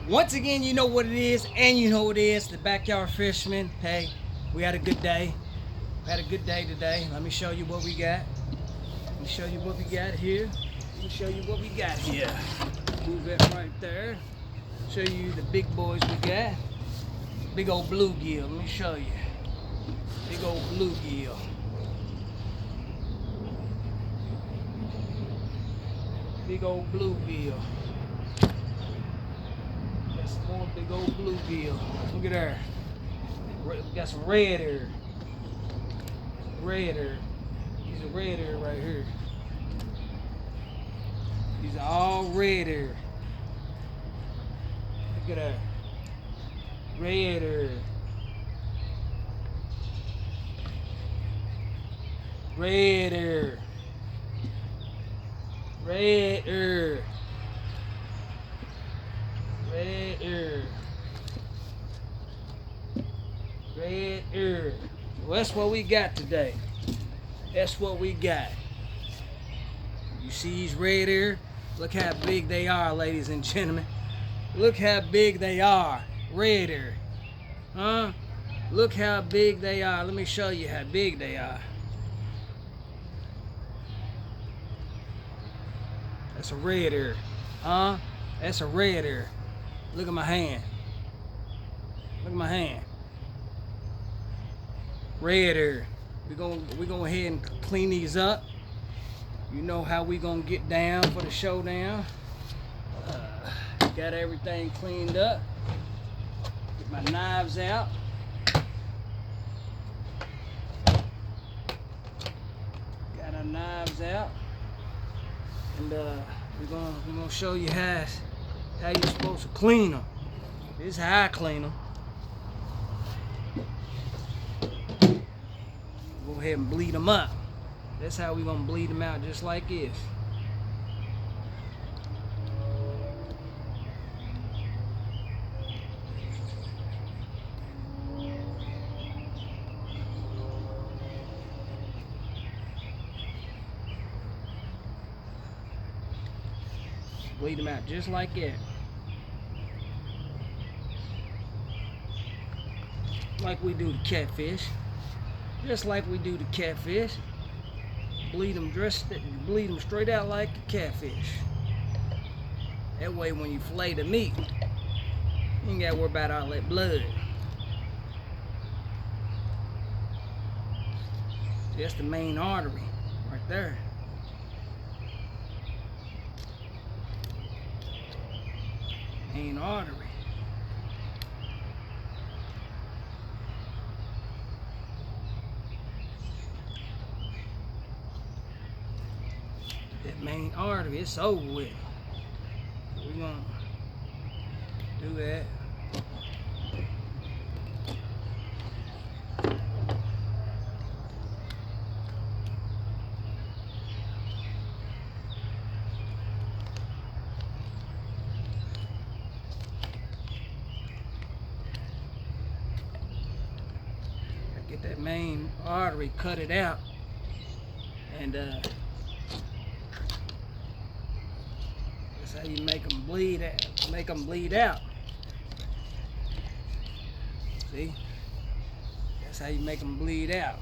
Once again, you know what it is, and you know what it is. The Backyard Fisherman. Hey, we had a good day. We had a good day today. Let me show you what we got. Let me show you what we got here. Let me show you what we got here. Move that right there. Show you the big boys we got. Big old bluegill. Let me show you. Big old bluegill. Big old bluegill. Got some more big old bluegill. Look at there. We got some red ear. Red ear. These are red ear right here. These are all red ear. Look at that. Red ear. Red ear. Red ear. Red ear. Red ear. Well, that's what we got today. That's what we got. You see these red ear? Look how big they are, ladies and gentlemen. Look how big they are. Red ear. Huh? Look how big they are. Let me show you how big they are. That's a red ear. Huh? That's a red ear. Look at my hand. Look at my hand. Red ear. We're gonna go ahead and clean these up. You know how we gonna get down for the showdown. Got everything cleaned up. Get my knives out. Got our knives out. And we're gonna show you how you're supposed to clean them. This is how I clean them. Go ahead and bleed them up. That's how we're gonna bleed them out, just like this. Bleed them out just like that. Like we do the catfish. Just like we do the catfish. Bleed them straight out like the catfish. That way when you fillet the meat, you ain't gotta worry about all that blood. See, that's the main artery right there. Main artery. That main artery, it's over with. We're gonna do that. Get that main artery, cut it out, and that's how you make them bleed out. Make them bleed out. See? That's how you make them bleed out.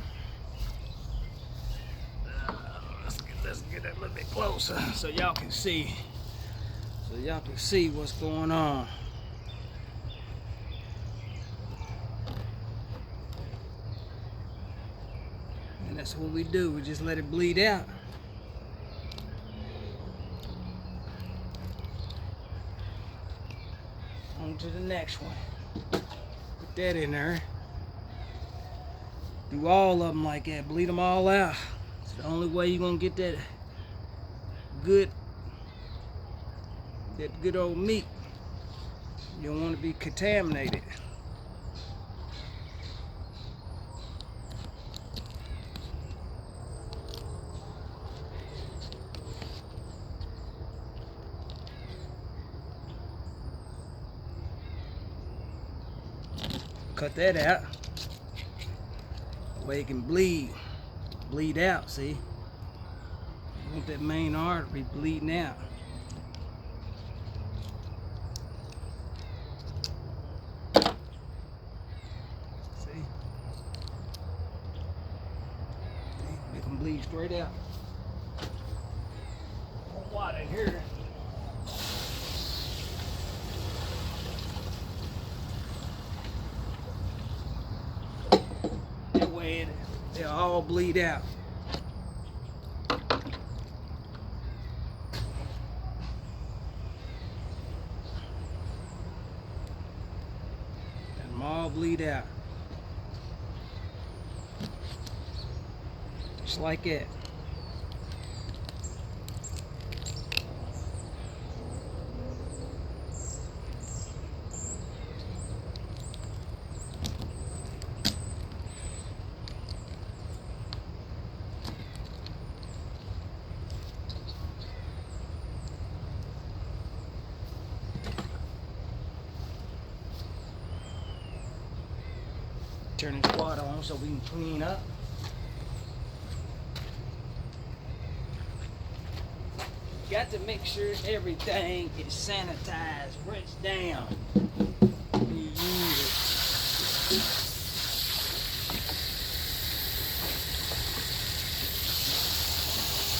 Let's get that a little bit closer so y'all can see. So y'all can see what's going on. And that's what we do. We just let it bleed out. On to the next one. Put that in there. Do all of them like that. Bleed them all out. It's the only way you're gonna get that good old meat. You don't want to be contaminated. Cut that out. Way it can bleed out, see? You want that main artery bleeding out. these straight out. Water here. That way they'll all bleed out. Let them all bleed out. Just like that. Turn this water on so we can clean up. Got to make sure everything is sanitized, rinsed down. When you use it.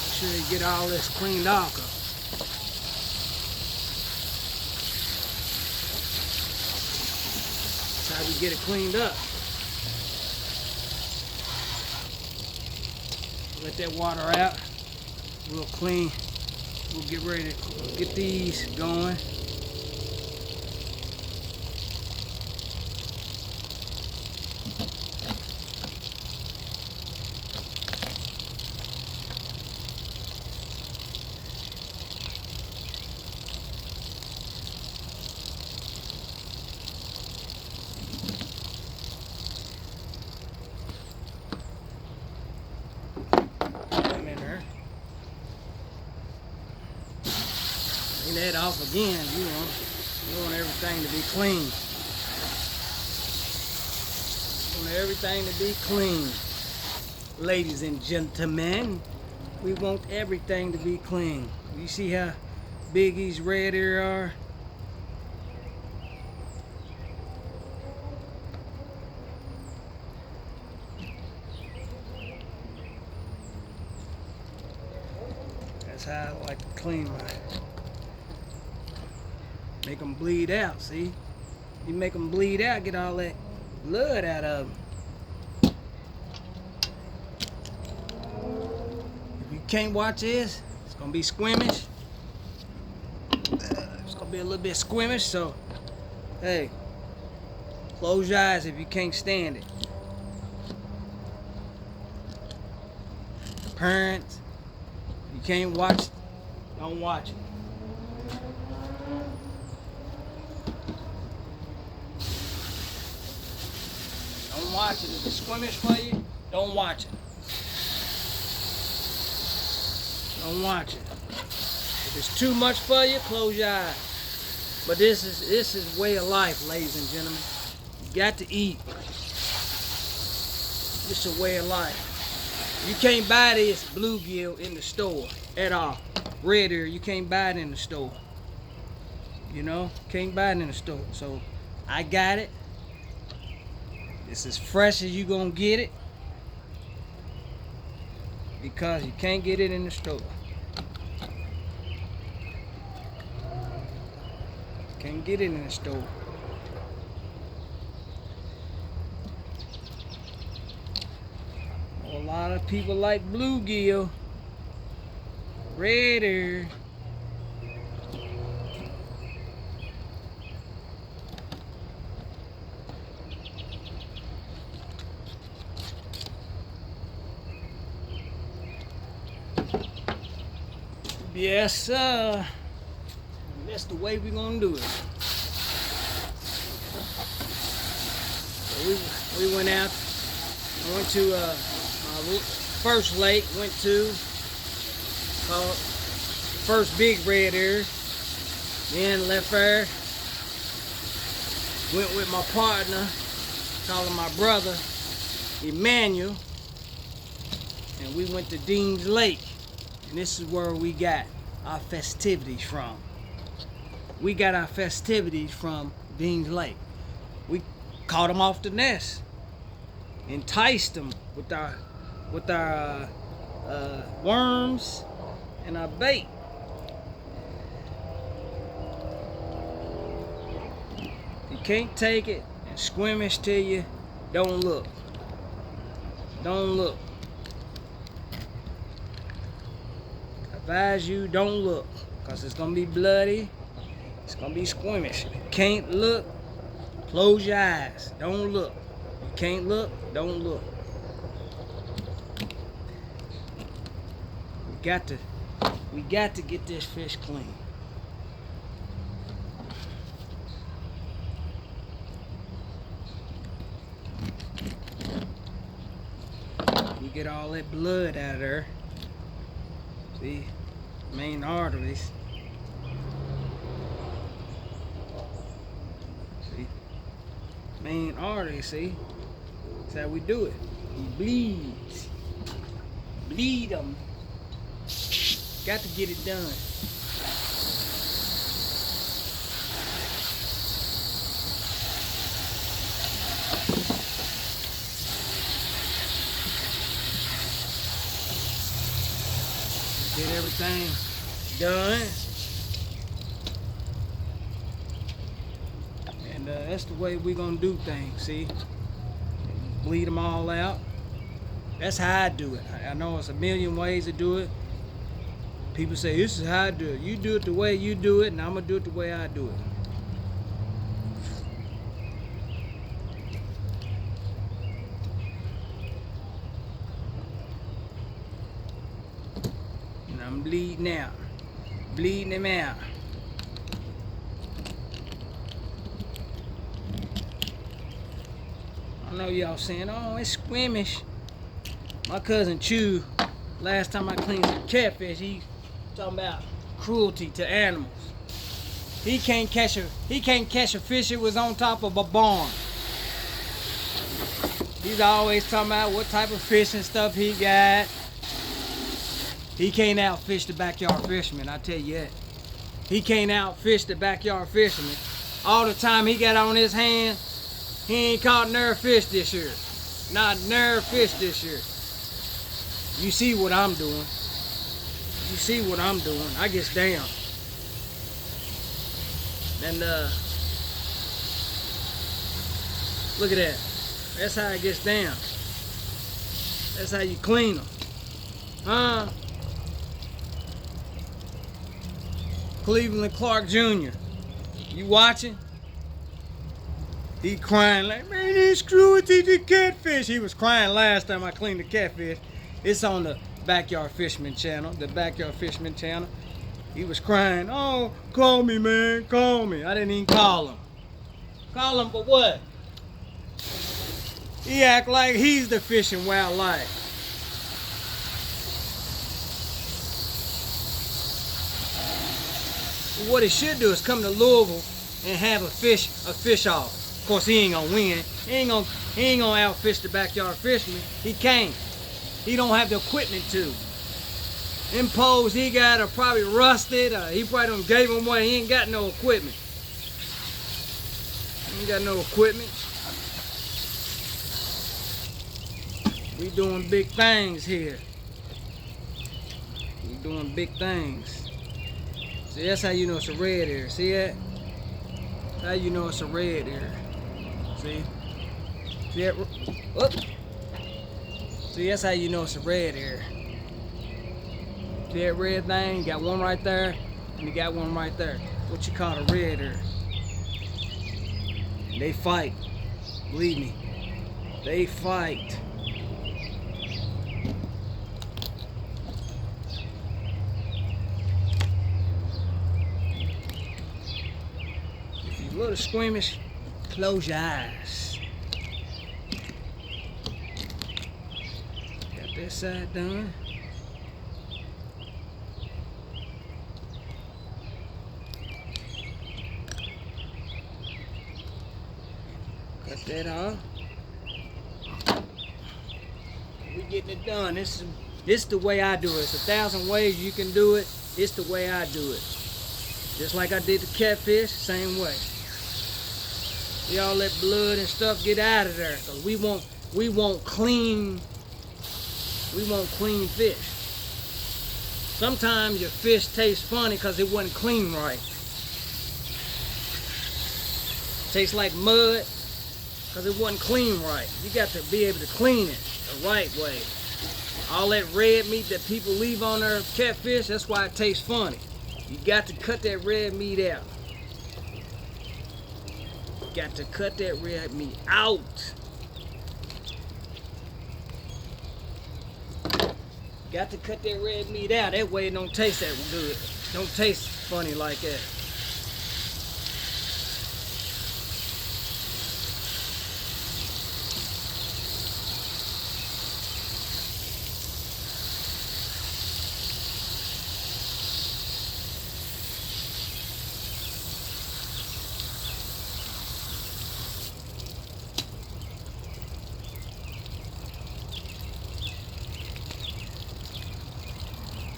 Make sure you get all this cleaned off. That's how we get it cleaned up. Let that water out. Real clean. We'll get ready to get these going. Clean that off again, you want everything to be clean. You want everything to be clean. Ladies and gentlemen, we want everything to be clean. You see how big these red here are? That's how I like to clean mine. Make them bleed out, see? You make them bleed out, get all that blood out of them. If you can't watch this, it's gonna be squeamish. It's gonna be a little bit squeamish, so hey, close your eyes if you can't stand it. Parents, if you can't watch it, don't watch it. Don't watch it. If it's squeamish for you, don't watch it. Don't watch it. If it's too much for you, close your eyes. But this is way of life, ladies and gentlemen. You got to eat. It's a way of life. You can't buy this bluegill in the store at all. Red ear, you can't buy it in the store. You know, can't buy it in the store. So I got it. It's as fresh as you gonna get it because you can't get it in the store. Can't get it in the store. A lot of people like bluegill, red ear. Yes, sir. That's the way we're gonna do it. So we went out. I went to my first lake. Went to called first big red ear. Then left there. Went with my partner, called him my brother, Emmanuel, and we went to Dean's Lake. And this is where we got our festivities from. We got our festivities from Dean's Lake. We caught them off the nest, enticed them with our worms and our bait. If you can't take it and squeamish to you, don't look. Don't look. I advise you, don't look, because it's gonna be bloody. It's gonna be squeamish. If you can't look, close your eyes. Don't look. If you can't look, don't look. We got to get this fish clean. You get all that blood out of there. See, main arteries. See, main arteries. See, that's how we do it. He bleeds. Bleed them. Got to get it done. Get everything done. And that's the way we're gonna do things, see? Bleed them all out. That's how I do it. I know it's a million ways to do it. People say, this is how I do it. You do it the way you do it, and I'm gonna do it the way I do it. And I'm bleeding out. Bleeding him out. I know y'all saying, oh, it's squeamish. My cousin Chew, last time I cleaned some catfish, he talking about cruelty to animals. He can't catch a fish that was on top of a barn. He's always talking about what type of fish and stuff he got. He can't outfish the backyard fisherman, I tell you that. He can't outfish the backyard fisherman. All the time he got on his hand, he ain't caught near fish this year. Not near fish this year. You see what I'm doing. You see what I'm doing. I gets down. And look at that. That's how it gets down. That's how you clean them. Huh? Cleveland Clark Jr. You watching? He crying like, man, it's cruelty to catfish. He was crying last time I cleaned the catfish. It's on the Backyard Fisherman channel, the Backyard Fisherman channel. He was crying, oh, call me, man, call me. I didn't even call him. Call him for what? He act like he's the fish and wildlife. What he should do is come to Louisville and have a fish off. Of course, he ain't gonna win. He ain't gonna outfish the Backyard Fisherman. He can't. He don't have the equipment to. Them poles he got are probably rusted. He probably done gave them away. He ain't got no equipment. He ain't got no equipment. We doing big things here. We doing big things. See, that's how you know it's a red area. See that? That's how you know it's a red area. See? See that? Whoop. See, that's how you know it's a red area. See that red thing? You got one right there, and you got one right there. What you call a red area. And they fight. Believe me. They fight. If you're a little squeamish, close your eyes. Got this side done. Cut that off. We getting it done. This is the way I do it. It's 1,000 ways you can do it. It's the way I do it. Just like I did the catfish, same way. See all that blood and stuff, get out of there. Cause we want clean fish. Sometimes your fish tastes funny because it wasn't clean right. Tastes like mud because it wasn't clean right. You got to be able to clean it the right way. All that red meat that people leave on their catfish, that's why it tastes funny. You got to cut that red meat out. Got to cut that red meat out. Got to cut that red meat out. That way it don't taste that good. Don't taste funny like that.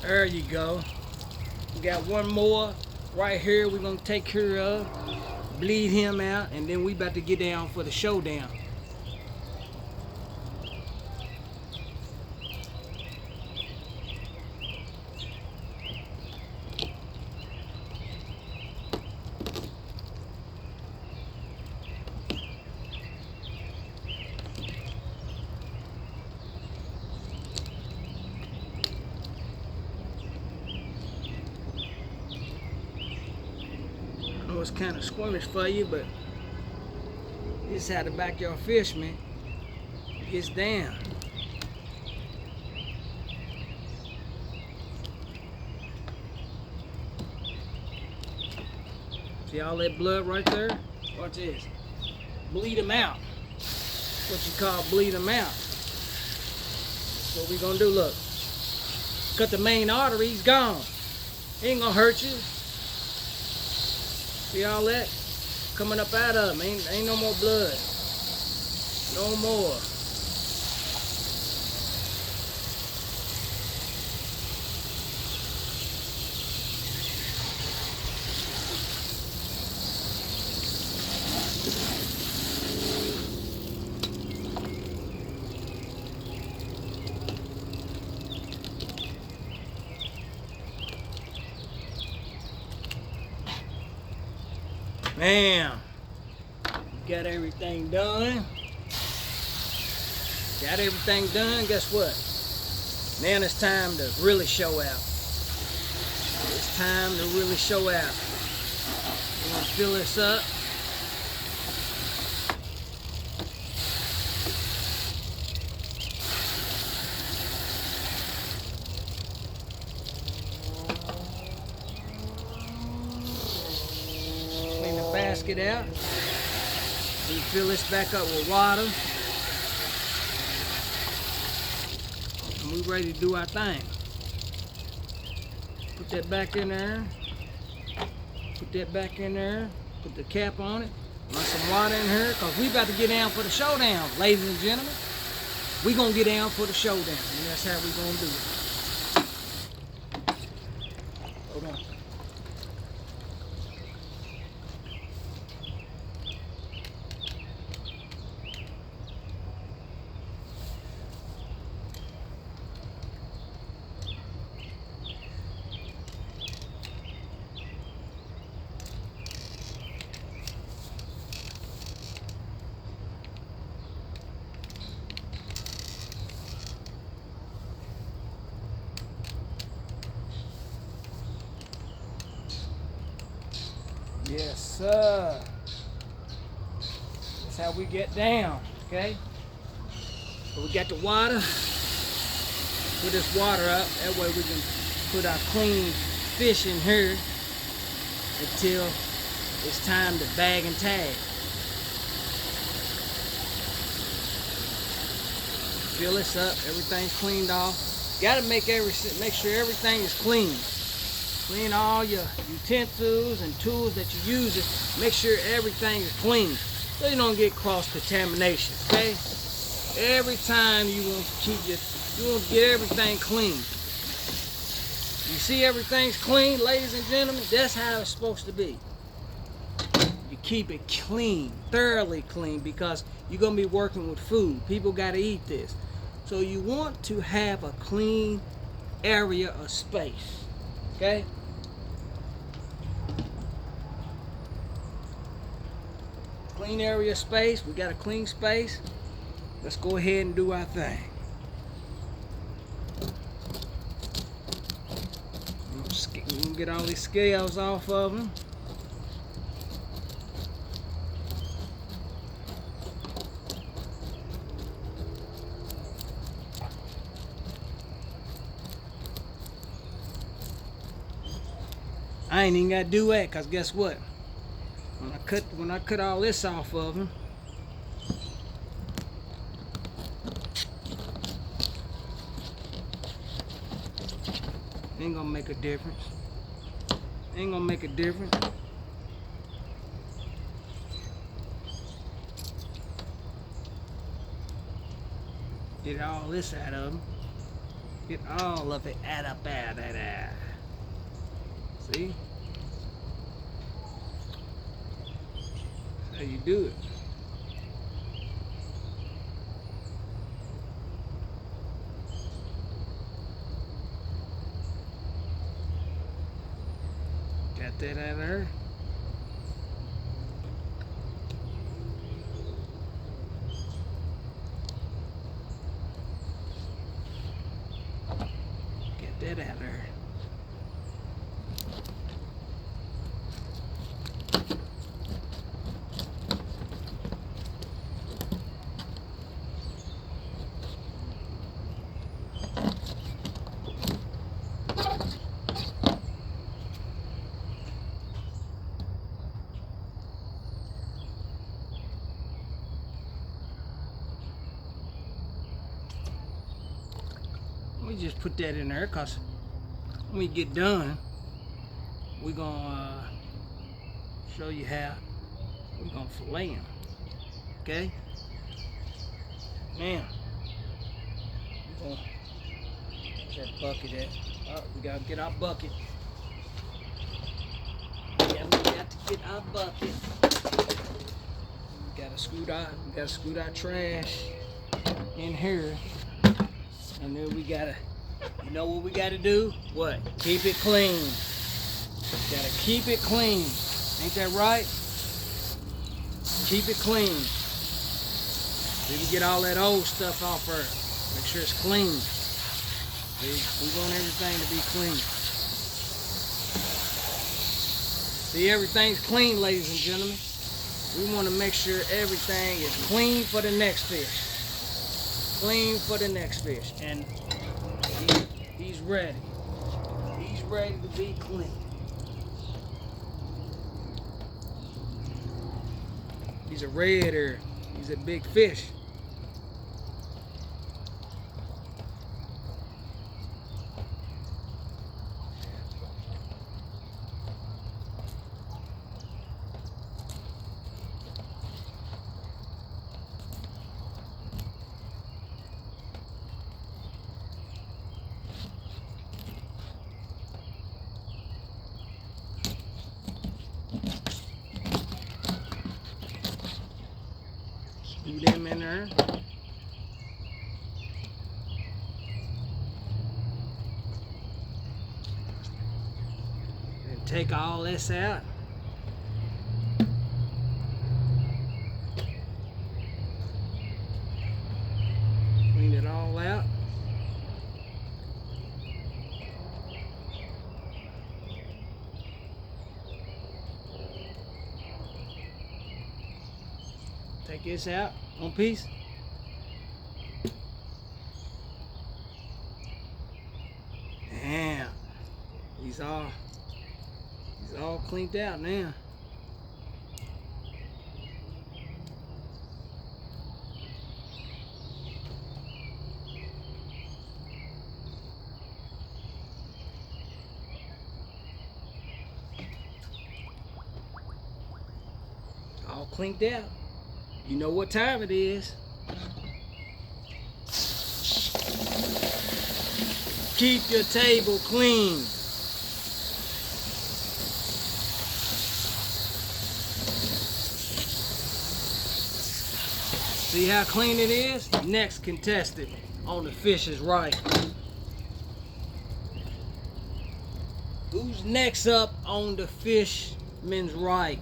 There you go. We got one more right here we're gonna take care of. Bleed him out, and then we about to get down for the showdown. It's kind of squeamish for you, but this is how the backyard fisherman gets down. See all that blood right there? Watch this. Bleed them out. That's what you call bleed them out. That's what we gonna do. Look, cut the main artery. He's gone. He ain't gonna hurt you. See all that coming up out of him? Ain't no more blood. No more. Bam! Got everything done. Got everything done. Guess what? Now it's time to really show out. It's time to really show out. We're gonna fill this up. Basket out. We fill this back up with water. And we're ready to do our thing. Put that back in there. Put that back in there. Put the cap on it. Run some water in here because we about to get down for the showdown, ladies and gentlemen. We gonna get down for the showdown, and that's how we gonna do it. Hold on. Yes, sir. That's how we get down, okay? So we got the water. Put this water up. That way we can put our clean fish in here until it's time to bag and tag. Fill this up. Everything's cleaned off. Got to make sure everything is clean. Clean all your utensils and tools that you use. Make sure everything is clean so you don't get cross-contamination, okay? Every time you want to get everything clean. You see everything's clean, ladies and gentlemen? That's how it's supposed to be. You keep it clean, thoroughly clean, because you're going to be working with food. People got to eat this. So you want to have a clean area of space. Okay? Clean area of space. We got a clean space. Let's go ahead and do our thing. We can get all these scales off of them. I ain't even got to do that, cause guess what? When I cut all this off of them, ain't gonna make a difference. Ain't gonna make a difference. Get all this out of them. Get all of it out of there. See? That's how you do it. Got that out of there. Get that out of there. We just put that in there because when we get done, we're gonna show you how we're gonna fillet them. Okay? Now, we're gonna where's that bucket at? Oh, we gotta get our bucket. Yeah, we got to get our bucket. We gotta scoot our trash in here. And then we gotta, you know what we gotta do? What? Keep it clean. Gotta keep it clean. Ain't that right? Keep it clean. We can get all that old stuff off her. Make sure it's clean. We want everything to be clean. See, everything's clean, ladies and gentlemen. We want to make sure everything is clean for the next fish. Clean for the next fish, and he's ready. He's ready to be clean. He's a redder. He's a big fish. Scoot them in there. And take all this out. Clean it all out. Take this out, one piece. Damn, he's all cleaned out now. All cleaned out. You know what time it is. Keep your table clean. See how clean it is? Next contestant on The Fish is Right. Who's next up on the Fishman's right?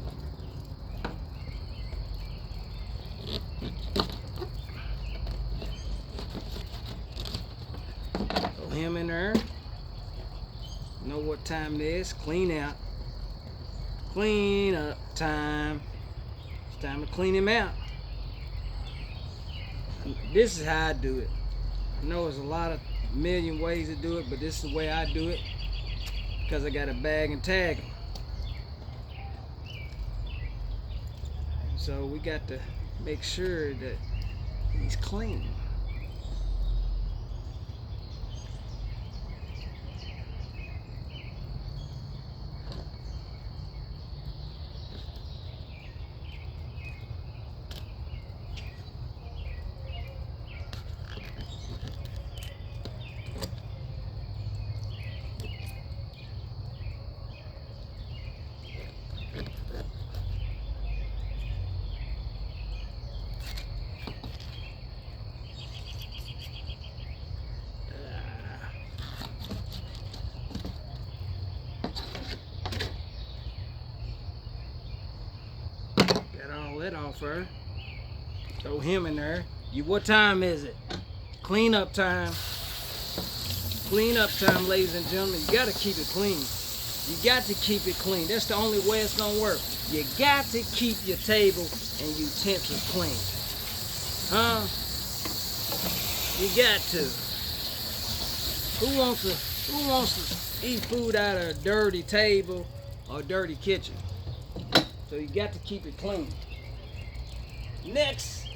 Throw him in there. Know what time it is. Clean out. Clean up time. It's time to clean him out. This is how I do it. I know there's a million ways to do it, but this is the way I do it because I got a bag and tag him. So we got to make sure that he's clean. That off her. Throw him in there. What time is it? Clean up time. Clean up time, ladies and gentlemen. You gotta keep it clean. You got to keep it clean. That's the only way it's gonna work. You got to keep your table and utensils clean. Huh? You got to. Who wants to eat food out of a dirty table or a dirty kitchen? So you got to keep it clean. Next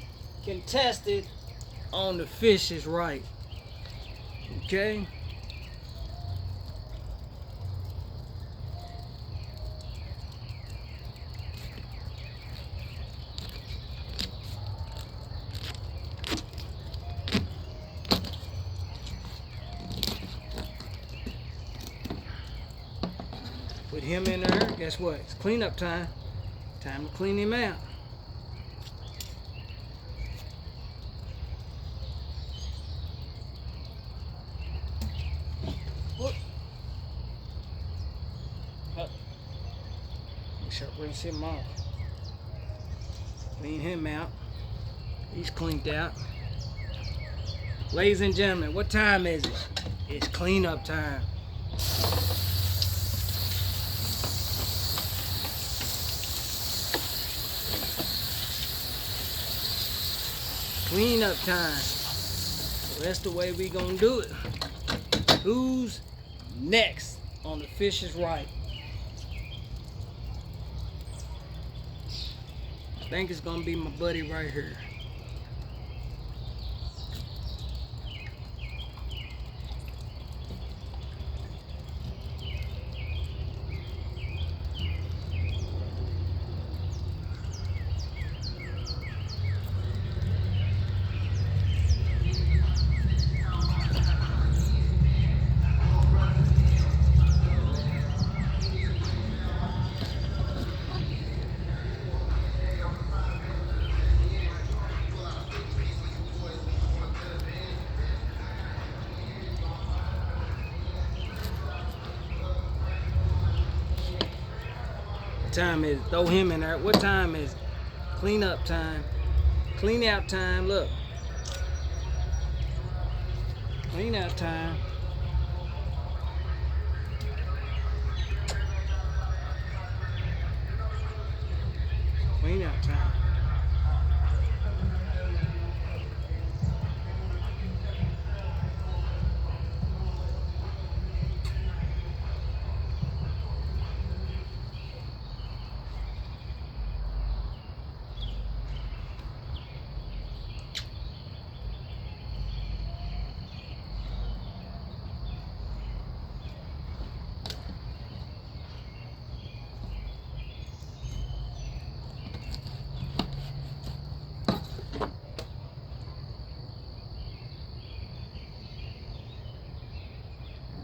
contested on the Fish's right. Okay? Put him in there. Guess what? It's cleanup time. Time to clean him out. Rinse him off. Clean him out. He's cleaned out. Ladies and gentlemen, what time is it? It's cleanup time. Cleanup time. So that's the way we gonna do it. Who's next on the Fish's right? I think it's gonna be my buddy right here. What time is it? Throw him in there. What time is it? Clean up time. Clean out time. Look. Clean out time. Clean out time.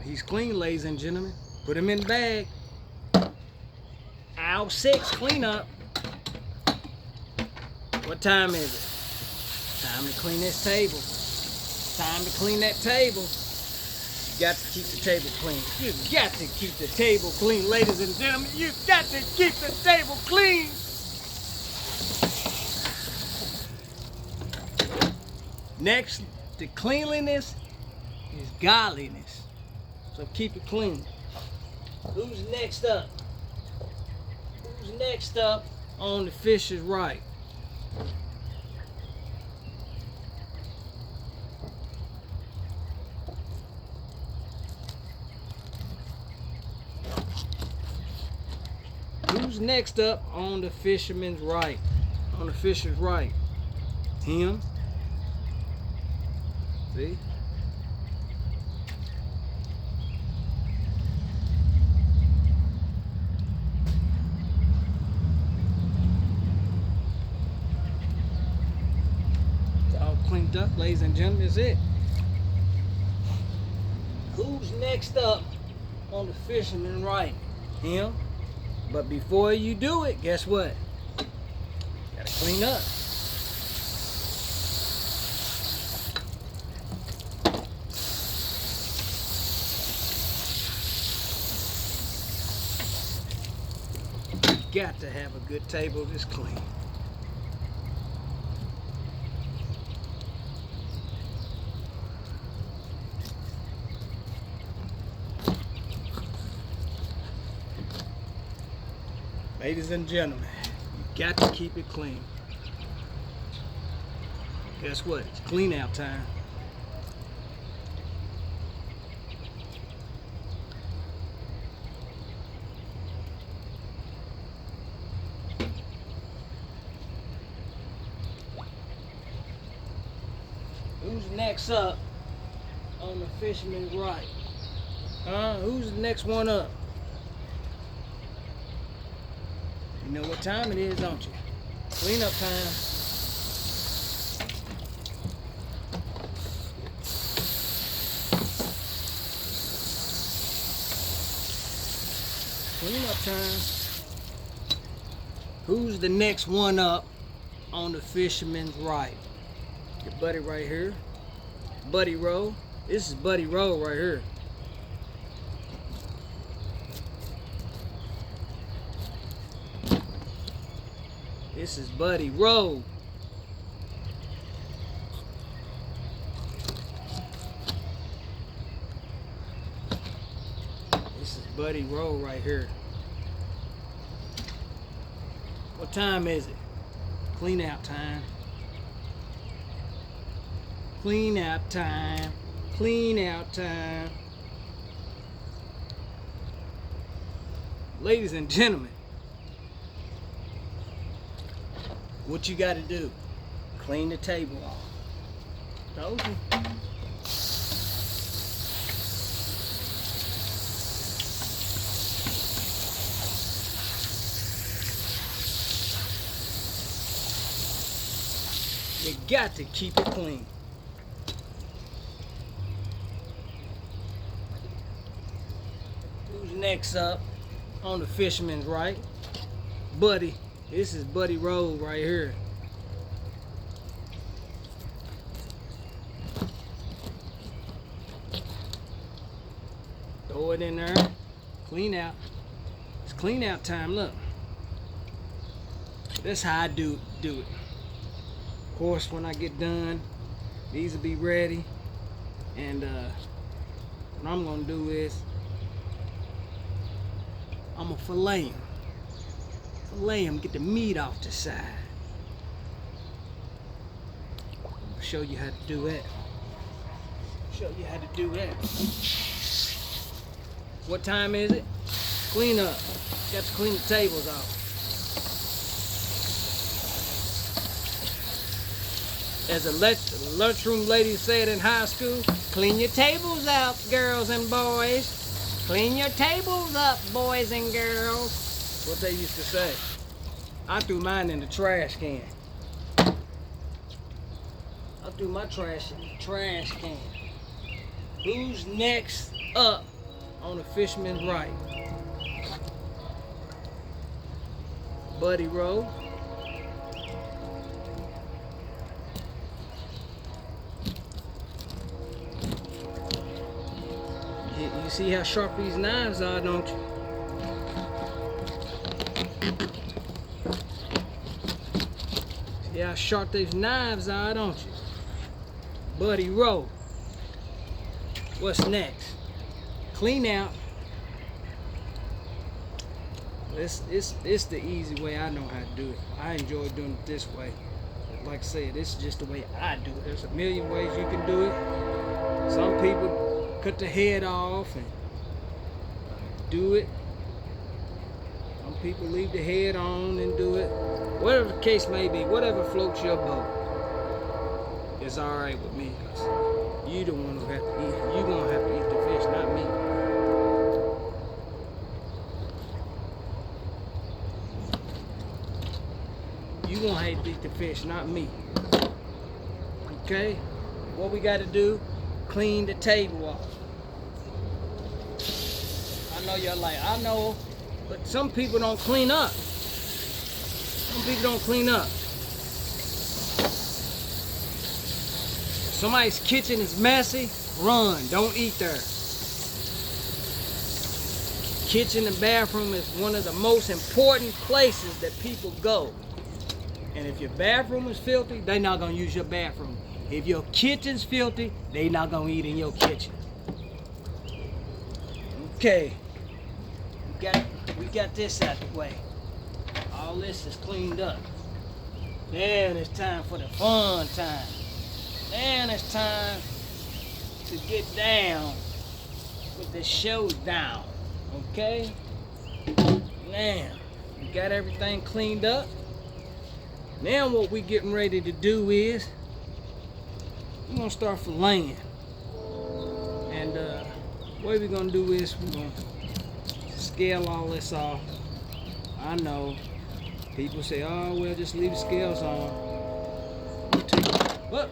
He's clean, ladies and gentlemen. Put him in the bag. Aisle 6, clean up. What time is it? Time to clean this table. Time to clean that table. got to keep the table clean. You got to keep the table clean, ladies and gentlemen. You got to keep the table clean. Next to cleanliness is godliness. So keep it clean. Who's next up? Who's next up on the Fisher's right? Who's next up on the fisherman's right? On the fisher's right? Him. See? It's all cleaned up, ladies and gentlemen. That's it. Who's next up on the fisherman's right? Him. But before you do it, guess what? Gotta clean up. You got to have a good table that's clean. Ladies and gentlemen, you got to keep it clean. Guess what? It's clean out time. Who's next up on the fisherman's right? Who's the next one up? You know what time it is, don't you? Cleanup time. Cleanup time. Who's the next one up on the fisherman's right? Your buddy right here. Buddy Rowe. This is Buddy Rowe right here. This is Buddy Rowe. This is Buddy Rowe right here. What time is it? Clean out time. Clean out time. Clean out time. Ladies and gentlemen, what you got to do? Clean the table off. Told you. You got to keep it clean. Who's next up on the fisherman's right? Buddy. This is Buddy Rowe right here. Throw it in there. Clean out. It's clean out time. Look. That's how I do it. Of course, when I get done, these will be ready. And what I'm gonna do is I'm gonna fillet them. Fillet them, get the meat off the side. I'll show you how to do it. Show you how to do it. What time is it? Clean up. Got to clean the tables off. As a lunchroom lady said in high school, clean your tables out, girls and boys. Clean your tables up, boys and girls. What they used to say. I threw mine in the trash can. I threw my trash in the trash can. Who's next up on the fisherman's right? Buddy Rowe. see how sharp these knives are, don't you? See how sharp these knives are, don't you? Buddy Rowe. What's next? Clean out. It's the easy way I know how to do it. I enjoy doing it this way. Like I said, this is just the way I do it. There's a million ways you can do it. Some people cut the head off and do it. Some people leave the head on and do it. Whatever the case may be, whatever floats your boat is alright with me. 'Cause you the one who have to eat it. You're gonna have to eat the fish, not me. You gonna have to eat the fish, not me. Okay? What we gotta do, clean the table off. I know you're like, I know, but some people don't clean up. Some people don't clean up. If somebody's kitchen is messy, run, don't eat there. Kitchen and bathroom is one of the most important places that people go. And if your bathroom is filthy, they're not gonna use your bathroom. If your kitchen's filthy, they're not gonna eat in your kitchen. Okay, we got this out the way. All this is cleaned up. Then it's time for the fun time. Then it's time to get down with the showdown. Okay? Now, we got everything cleaned up. Now what we getting ready to do is we're gonna start filleting. And what we're gonna do is we're gonna scale all this off. I know people say, oh well, just leave the scales on. What?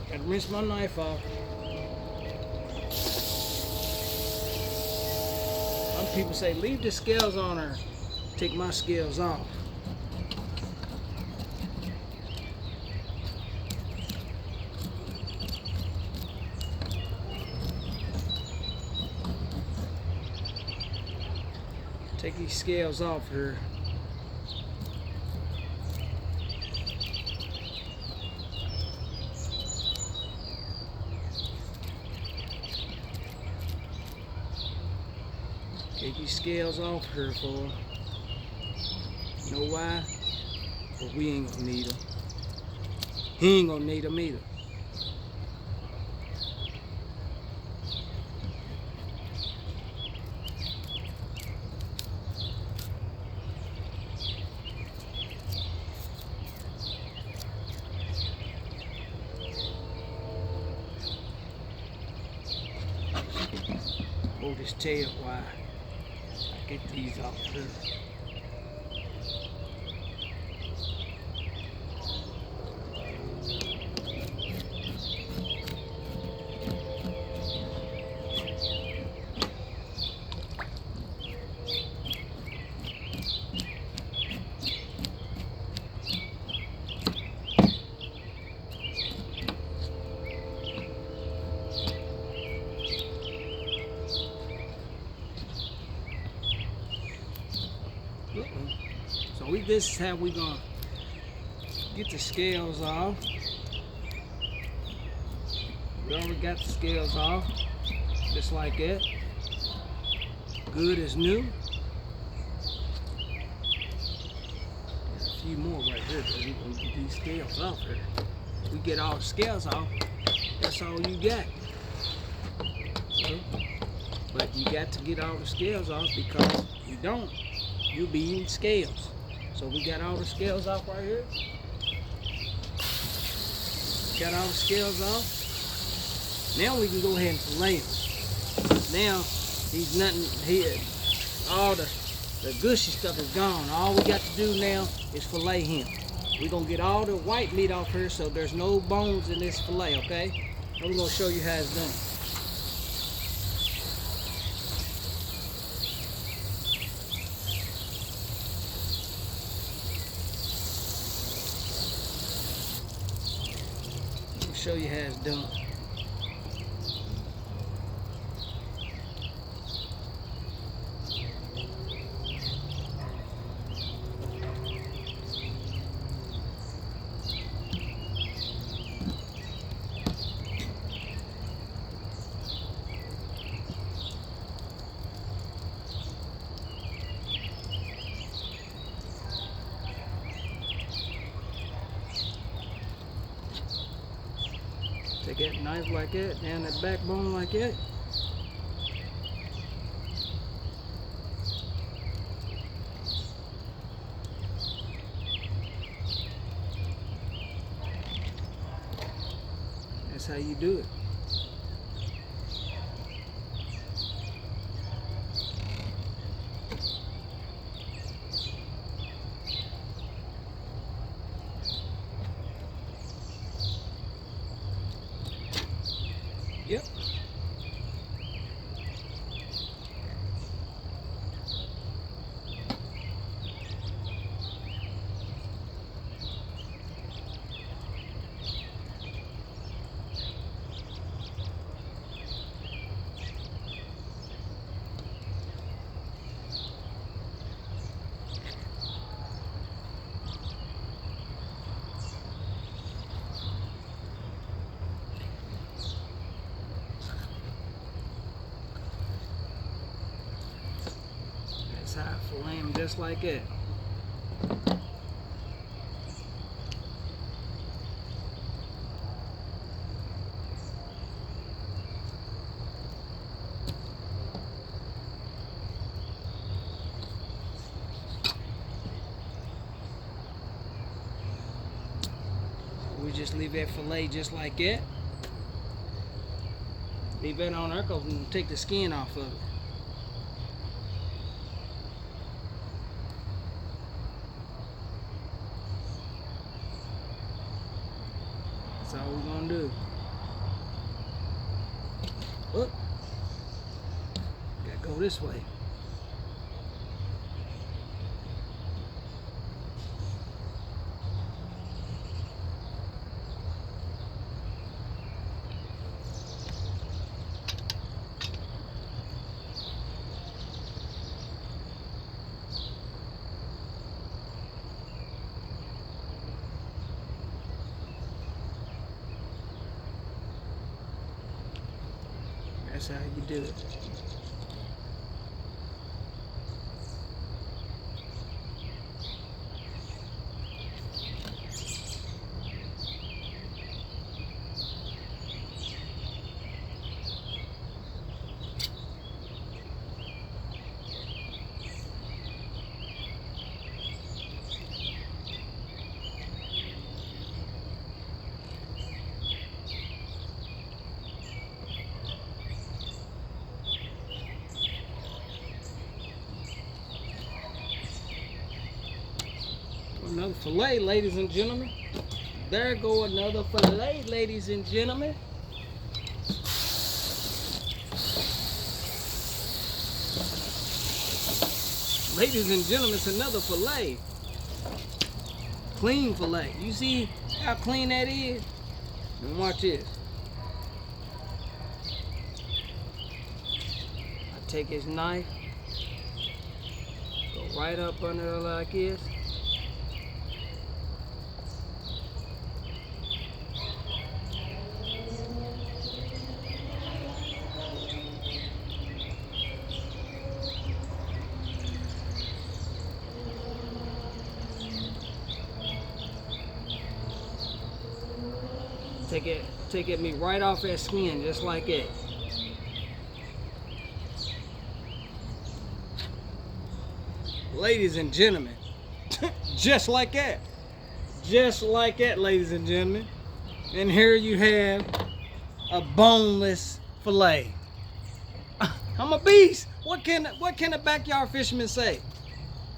Gotta rinse my knife off. Some people say leave the scales on her. Take my scales off. Take these scales off her. Take these scales off her for. Know why? But we ain't gonna need them. He ain't gonna need them either. Hold this tail while I get these off here. So this is how we gonna get the scales off. We already got the scales off, just like that. Good as new. There's a few more right here, but we're gonna get these scales off here. We get all the scales off, that's all you got. But you got to get all the scales off, because if you don't, you'll be eating scales. So we got all the scales off right here. Got all the scales off. Now we can go ahead and fillet them. Now he's nothing here. All the gushy stuff is gone. All we got to do now is fillet him. We're gonna get all the white meat off here so there's no bones in this fillet, okay? And we're gonna show you how it's done. Show you how it's done. Knife like that, down that backbone like that. That's how you do it. Yep. That's how I fillet them, just like that. We just leave that fillet just like that. Leave that on there because we can take the skin off of it. That's all we're gonna do. Oop. Gotta go this way. That's how you do it. Another fillet, ladies and gentlemen. There go another fillet, ladies and gentlemen. Ladies and gentlemen, it's another fillet. Clean fillet. You see how clean that is? And watch this. I take his knife, go right up under there like this. Take it meat right off that skin, just like that. Ladies and gentlemen, just like that. Just like that, ladies and gentlemen. And here you have a boneless fillet. I'm a beast. What can a backyard fisherman say?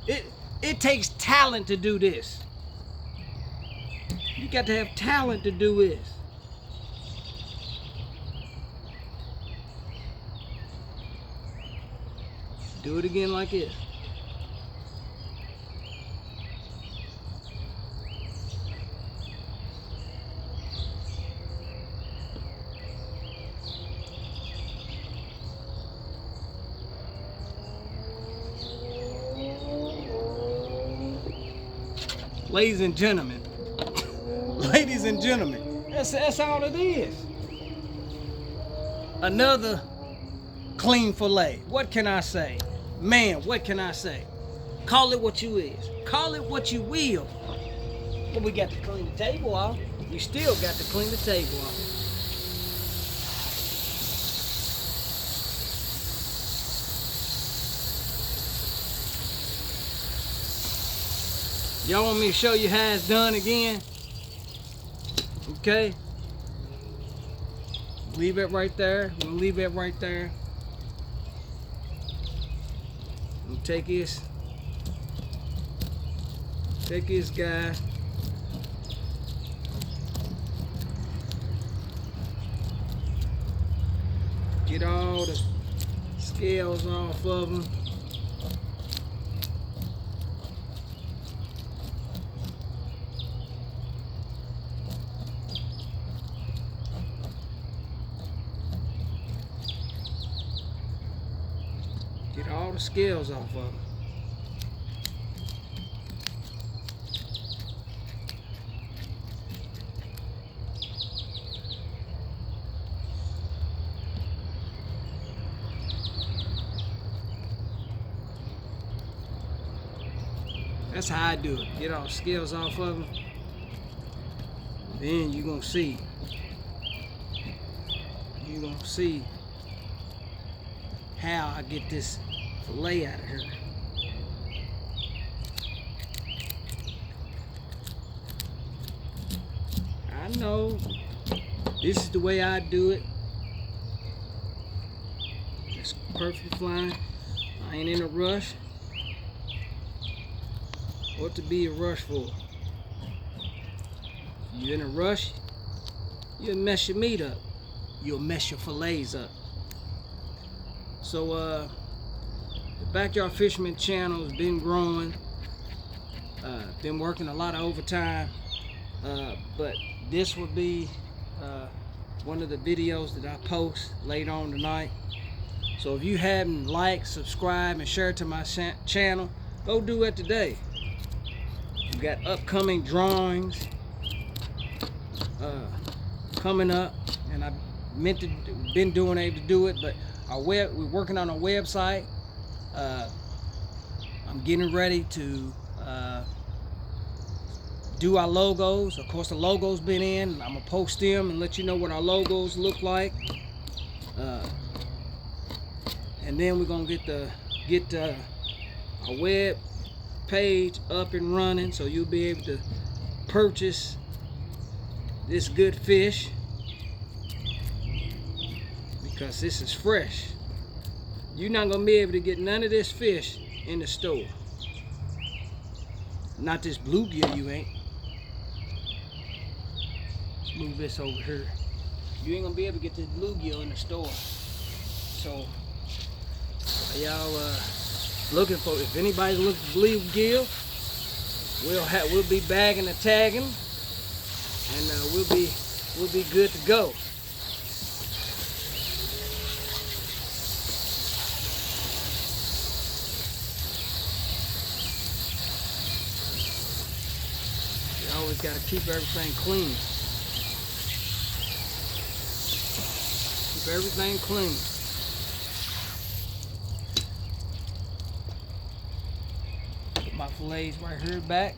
It takes talent to do this. You got to have talent to do this. Do it again like this. Ladies and gentlemen, ladies and gentlemen, that's all it is. Another clean fillet. What can I say? Man, what can I say? Call it what you is. Call it what you will. But we got to clean the table off. We still got to clean the table off. Y'all want me to show you how it's done again? Okay. Leave it right there. We'll leave it right there. And take this guy. Get all the scales off of them. Get all the scales off of them. That's how I do it. Get all the scales off of them. Then you're gonna see. You're gonna see how I get this fillet out of here. I know this is the way I do it. It's perfectly fine. I ain't in a rush. What to be a rush for? You're in a rush, you'll mess your meat up. You'll mess your fillets up. So the Backyard Fisherman channel has been growing. Been working a lot of overtime. But this will be one of the videos that I post later on tonight. So if you haven't liked, subscribed, and shared to my channel, go do it today. We got upcoming drawings coming up, and I've been able to do it, but we're working on a website. I'm getting ready to do our logos. Of course, the logos been in. I'm gonna post them and let you know what our logos look like. And then we're gonna get our web page up and running, so you'll be able to purchase this good fish, because this is fresh. You're not gonna be able to get none of this fish in the store. Not this bluegill, you ain't. Let's move this over here. You ain't gonna be able to get this bluegill in the store. So y'all looking for, if anybody's looking for bluegill, we'll be bagging and tagging, and we'll be good to go. You always got to keep everything clean. Keep everything clean. Put my fillets right here back.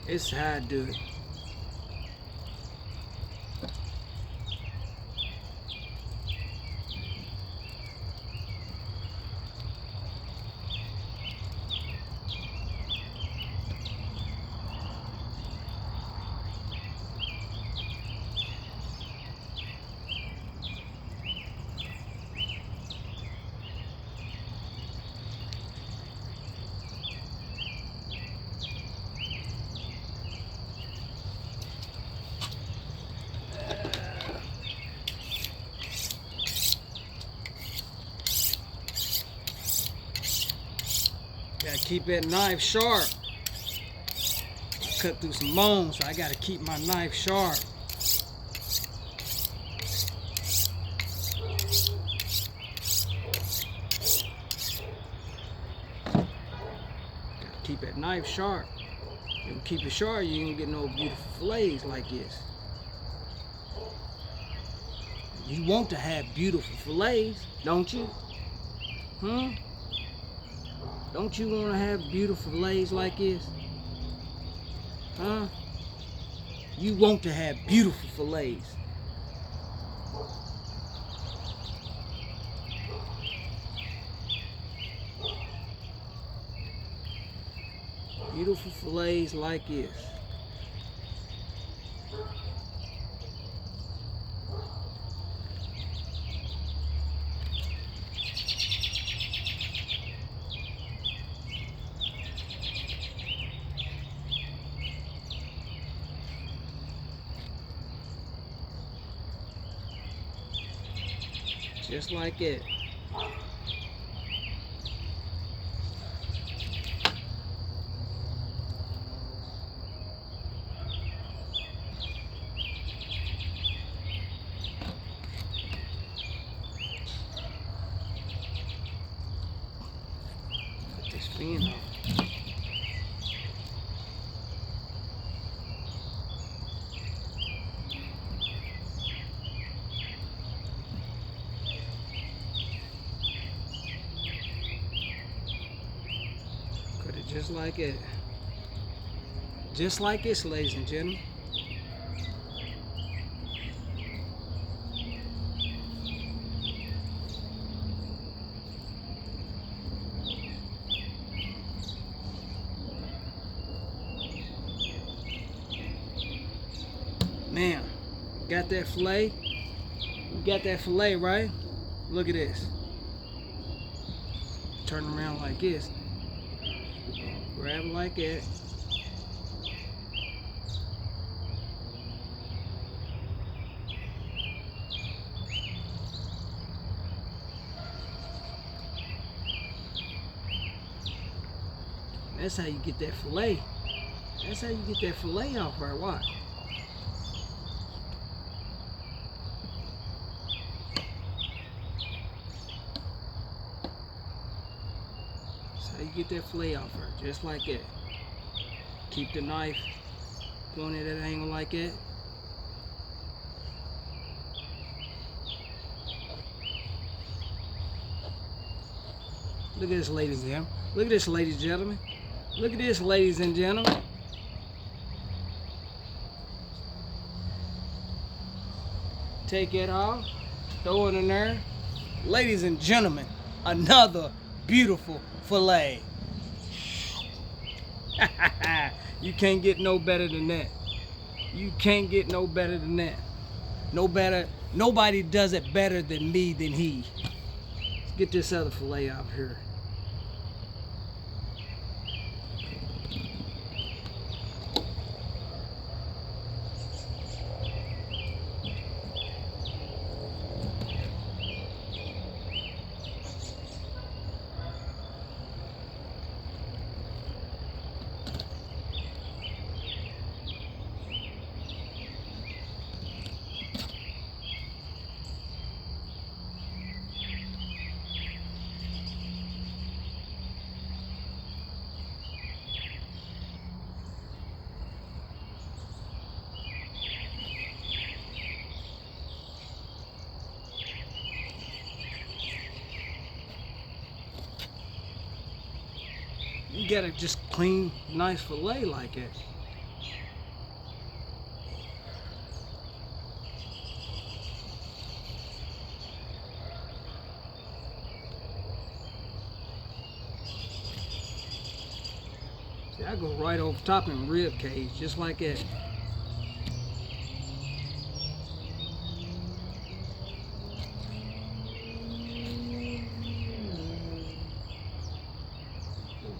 It's how I do it. Gotta keep that knife sharp. I cut through some bones, so I gotta keep my knife sharp. Gotta keep that knife sharp. If you keep it sharp, you ain't gonna get no beautiful fillets like this. You want to have beautiful fillets, don't you? Hmm? Don't you want to have beautiful fillets like this? Huh? You want to have beautiful fillets. Beautiful fillets like this. Just like it. Put this fin on. Cut it just like it. Just like this, ladies and gentlemen. Now, got that fillet? You got that fillet, right? Look at this. Turn around like this. Grab it like that. That's how you get that fillet. That's how you get that fillet off right. Watch. That's how you get that fillet off her, just like that. Keep the knife pointed at an angle like that. Look at this, ladies and gentlemen. Look at this, ladies and gentlemen. Look at this, ladies and gentlemen. Take it off, throw it in there. Ladies and gentlemen, another beautiful fillet. You can't get no better than that. You can't get no better than that. No better. Nobody does it better than me than he. Let's get this other fillet out here. You gotta just clean, nice fillet like that. See, I go right over top in rib cage, just like that.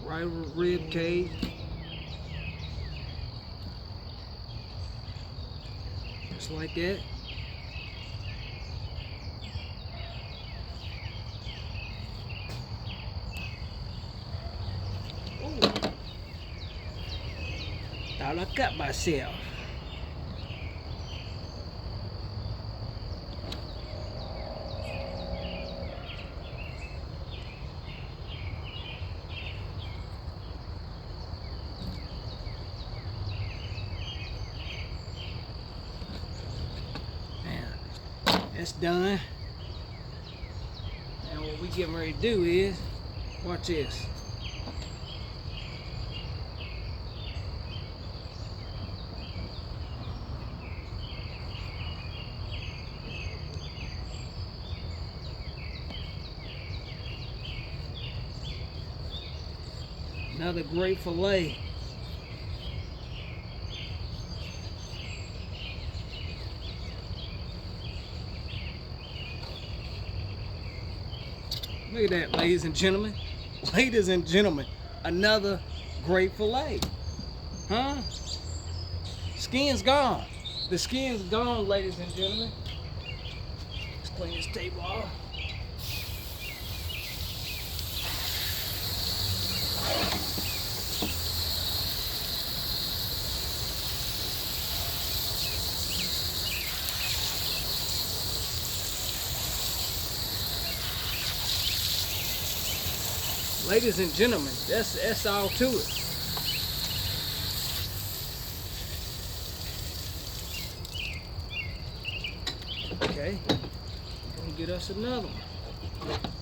Right over rib cage. Just like that. Ooh. Thought I cut myself. That's done. And what we getting ready to do is, watch this. Another great fillet. Look at that, ladies and gentlemen. Ladies and gentlemen, another great fillet. Huh? Skin's gone. The skin's gone, ladies and gentlemen. Let's clean this table off. Ladies and gentlemen, that's all to it. Okay, gonna get us another one.